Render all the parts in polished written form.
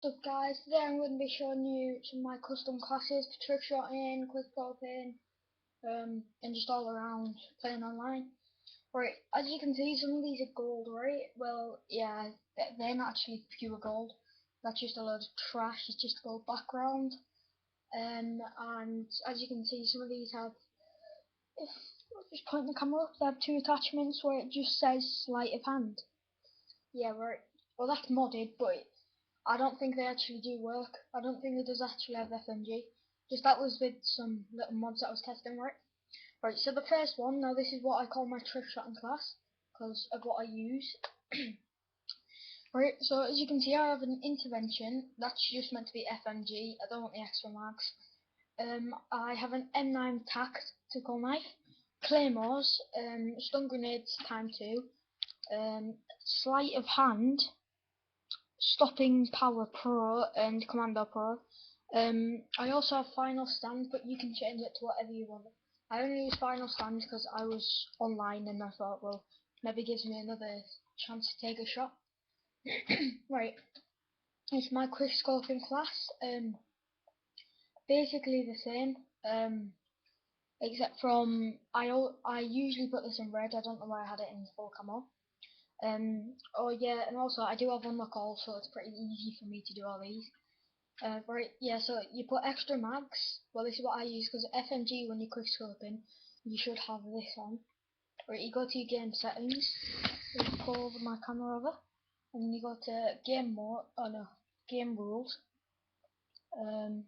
What's up guys, today I'm going to be showing you some of my custom classes for trick shotting, quick scoping, and just all around playing online. Right, as you can see some of these are gold, right? Well, yeah, they're not actually pure gold. That's just a load of trash, it's just a gold background. And as you can see some of these have, if I just point the camera up, they have two attachments where it just says sleight of hand. Yeah, right. Well that's modded, but I don't think they actually do work. I don't think it does actually have FNG. Just that was with some little mods that I was testing, right? Right, so the first one, now this is what I call my trick shotting class, because of what I use. Right, so as you can see I have an intervention, that's just meant to be FMG, I don't want the extra mags. I have an M9 tactical knife, claymores, stun grenades time 2, sleight of hand, stopping power pro and commando pro. I also have final stand, but you can change it to whatever you want. I only use final stand because I was online and I thought, well, maybe gives me another chance to take a shot. Right, it's my quick scoping class. Basically the same. Except from I usually put this in red. I don't know why I had it in full camo. Oh yeah, and also I do have unlock all, so it's pretty easy for me to do all these. Right, yeah, so you put extra mags. Well, this is what I use because FMG, when you quick scoping, you should have this on. Right, you go to your game settings, you pull over my camera over, and then you go to game mode, oh no, game rules. Hold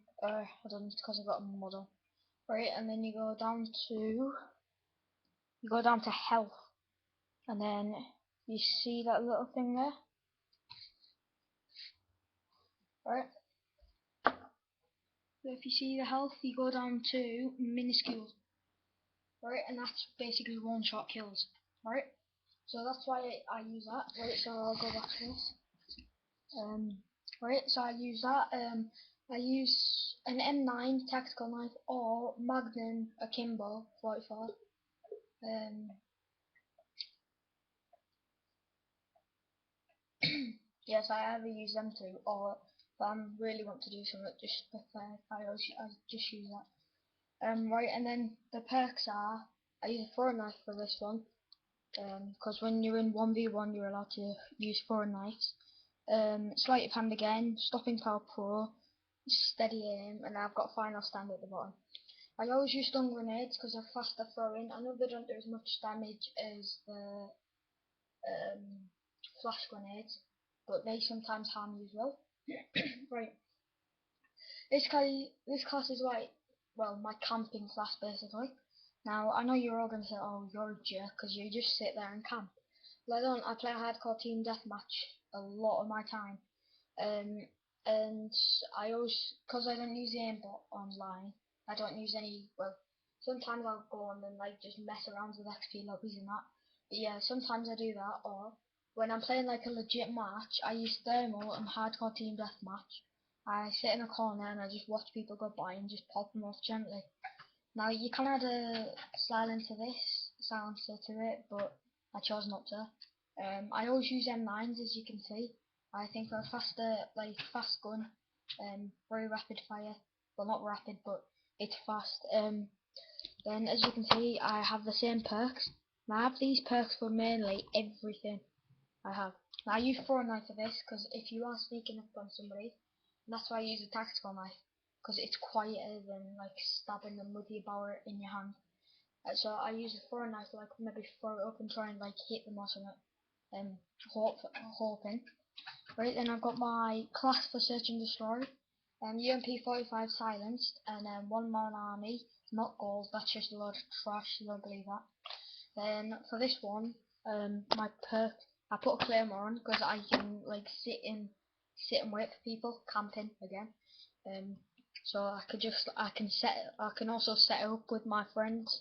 on, it's because I've got a model. Right, and then you go down to health, and then you see that little thing there, right? So if you see the health, you go down to minuscule, right? And that's basically one shot kills, right? So that's why I use that, right? So I'll go back to this. Right, so I use that. I use an M9 tactical knife or Magnum Akimbo 44. Yes, I either use them too, or if I really want to do something just prefer, I just use that. Right, and then the perks are I use a foreign knife for this one, because when you're in 1v1 you're allowed to use foreign knives. Sleight of hand again, stopping power pro, steady aim, and I've got final stand at the bottom. I always use stun grenades because they're faster throwing. I know they don't do as much damage as the flash grenades, but they sometimes harm you as well. Right, this class is like, well, my camping class basically. Now I know you're all gonna say, oh, you're a jerk because you just sit there and camp. Well, I don't. I play a hardcore team deathmatch a lot of my time. Um, and I always, because I don't use the aimbot online, I don't use any, well, sometimes I'll go on and like just mess around with XP lobbies and that. But yeah, sometimes I do that, or when I'm playing like a legit match, I use thermal and hardcore team deathmatch. I sit in a corner and I just watch people go by and just pop them off gently. Now you can add a silencer to it, but I chose not to. I always use M9s, as you can see. I think they're a faster, like fast gun, very rapid fire. Well, not rapid, but it's fast. Then, as you can see, I have the same perks. Now, I have these perks for mainly everything I have. Now, I use foreign knife for this because if you are sneaking up on somebody, that's why I use a tactical knife because it's quieter than like stabbing them with your bow in your hand. So I use a foreign knife to like maybe throw it up and try and like hit them or something. Um, hoping. Right, then I've got my class for search and destroy. UMP 45 silenced, and one man army, not gold, that's just a load of trash, you don't believe that. Then for this one, my perk, I put a claymore on because I can like sit and wait for people, camping again. So I can also set it up with my friends.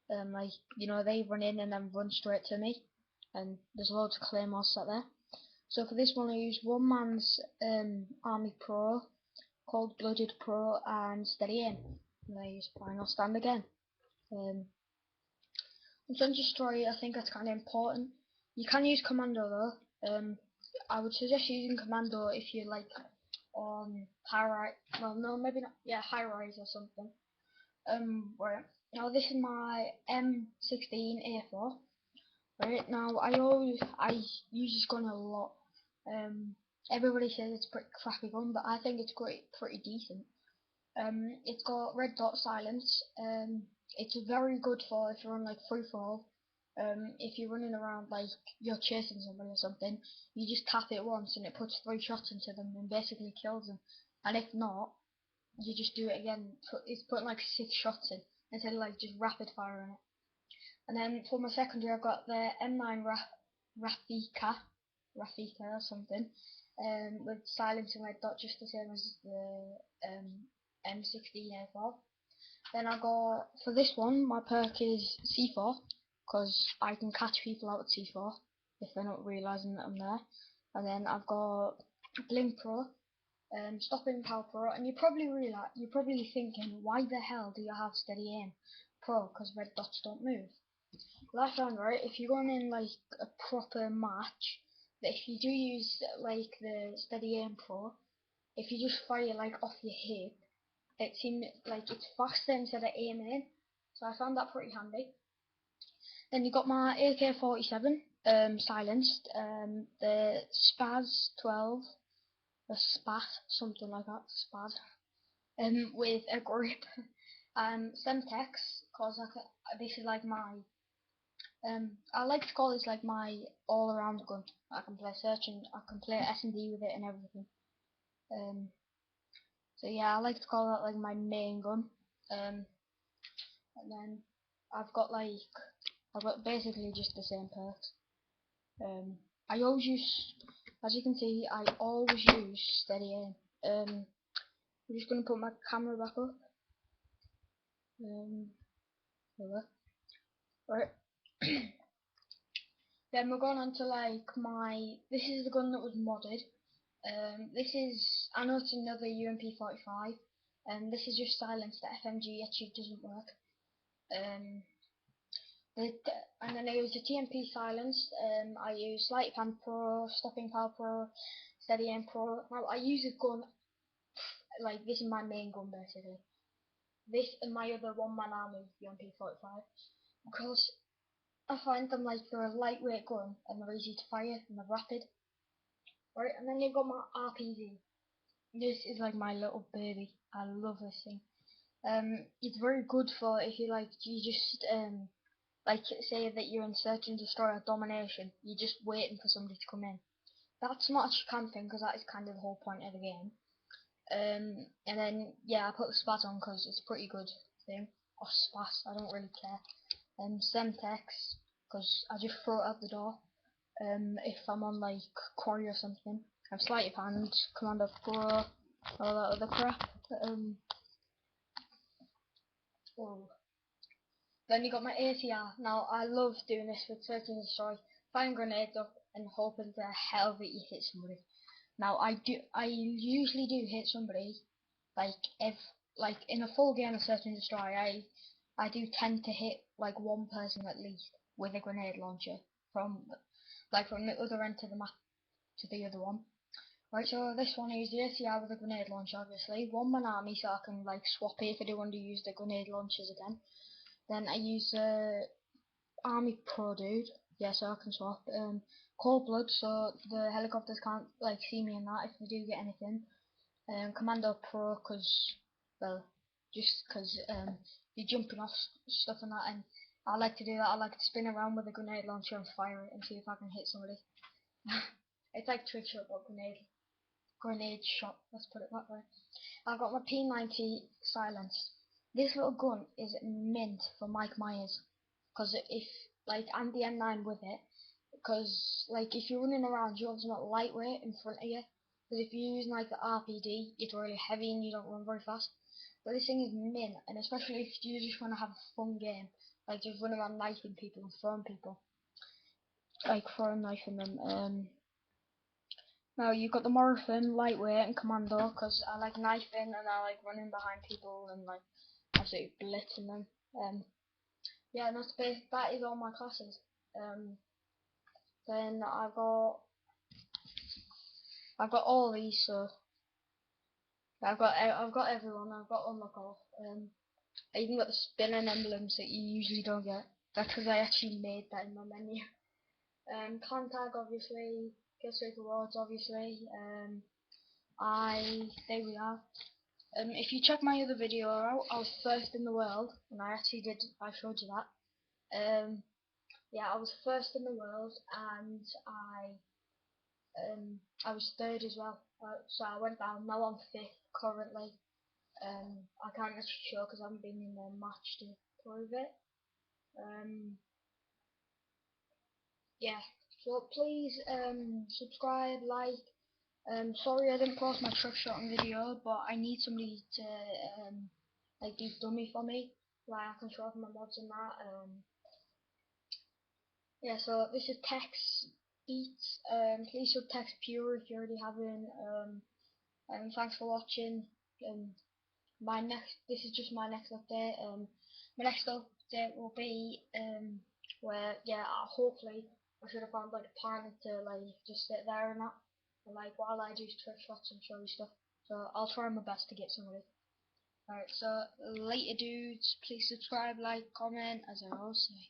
Like they run in and then run straight to me, and there's loads of claymores set there. So for this one, I use one man's army pro, cold blooded pro, and steady aim. And I use final stand again. Um, and Sun Destroy, I think that's kind of important. You can use commando though. I would suggest using commando if you like on high rise. Well, no, maybe not. Yeah, high rise or something. Right. Now this is my M16A4. Right now, I use this gun a lot. Everybody says it's a pretty crappy gun, but I think it's pretty decent. It's got red dot silence. It's very good for if you're on like free for all. If you're running around like you're chasing somebody or something, you just tap it once and it puts 3 shots into them and basically kills them. And if not, you just do it again. It's putting like 6 shots in instead of like just rapid firing it. And then for my secondary, I've got the M9 Rafika or something, with silence and red dot, just the same as the M16A4. Then I got, for this one, my perk is C4, because I can catch people out at C4 if they're not realising that I'm there. And then I've got Blink Pro, Stopping Power Pro, and you're probably thinking, why the hell do you have Steady Aim Pro? Because red dots don't move. Well, I found, right, if you're going in like a proper match, that if you do use like the Steady Aim Pro, if you just fire like off your hip, it seems like it's faster instead of aiming. So I found that pretty handy. Then you got my AK-47 silenced, the Spaz 12, or Spat, something like that, Spaz, with a grip, Semtex, cause this is like my I like to call this like my all-around gun. I can play search and I can play S&D with it and everything. So yeah, I like to call that like my main gun. And then I've got basically just the same perks. I always use, as you can see, I always use steady aim. I'm just gonna put my camera back up. Right. Then we're going on to like this is the gun that was modded. This is, I know it's another UMP45, and this is just silenced. The FMG actually doesn't work. And then I use the TMP silence. I use Sleight of Hand Pro, Stopping Power Pro, Steady Aim Pro. Now I use a gun like this is my main gun basically. This and my other one-man army UMP45, because I find them like they're a lightweight gun and they're easy to fire and they're rapid. Right, and then you've got my RPG. This is like my little baby. I love this thing. It's very good for if you just like say that you're in search and destroy or domination. You're just waiting for somebody to come in. That's not actually camping because that is kind of the whole point of the game. And then yeah, I put the spat on because it's a pretty good thing. Or spat, I don't really care. Semtex because I just throw it out the door. If I'm on like quarry or something. I have Sleight of Hand, Commander Pro, all that other crap. Oh. Then you got my ATR. Now I love doing this with search and destroy, firing grenades up and hoping to hell that you hit somebody. Now I usually do hit somebody, like in a full game of search and destroy, I do tend to hit like one person at least with a grenade launcher from the other end to the map to the other one. Right, so this one I use the ACR with a grenade launcher obviously, one man army so I can like swap it if I do want to use the grenade launchers again. Then I use Army Pro dude, yeah, so I can swap. Cold Blood, so the helicopters can't like see me in that if they do get anything. Commando Pro, just because you're jumping off stuff and that, and I like to do that. I like to spin around with a grenade launcher and fire it and see if I can hit somebody. It's like trick shot but grenade shot, let's put it that way. I've got my P90 silence. This little gun is mint for Mike Myers, because if and the M9 with it, because like if you're running around, you want something lightweight in front of you. Because if you're using like the RPD, it's really heavy and you don't run very fast. But this thing is mint, and especially if you just want to have a fun game, like just running around knifing people and throwing people, like throwing knifing them. Now you've got the Morrison, lightweight, and commando, because I like knifing and I like running behind people and like absolutely blitzing them. Yeah, and that is all my classes. Then I've got all these, so I've got everyone. I've got unlock all. I even got the spinning emblems that you usually don't get. That's because I actually made that in my menu. Contag obviously, Kill Streak Awards obviously. There we are. If you check my other video out, I was first in the world, and I actually did. I showed you that. Yeah, I was first in the world, and I was third as well. So I went down. Now I'm fifth currently. I can't actually show because I haven't been in a match to prove it. Yeah. So please subscribe, like. Sorry I didn't post my trick shotting video, but I need somebody to like do dummy for me, like I can show off my mods and that. Yeah. So this is Tex Beats. Please sub Tex Pure if you already haven't. Thanks for watching. This is just my next update. My next update will be where hopefully I should have found like a partner to like just sit there and that, and like while I do trick shots and show you stuff. So I'll try my best to get somebody. Alright, so later dudes, please subscribe, like, comment, as I always say.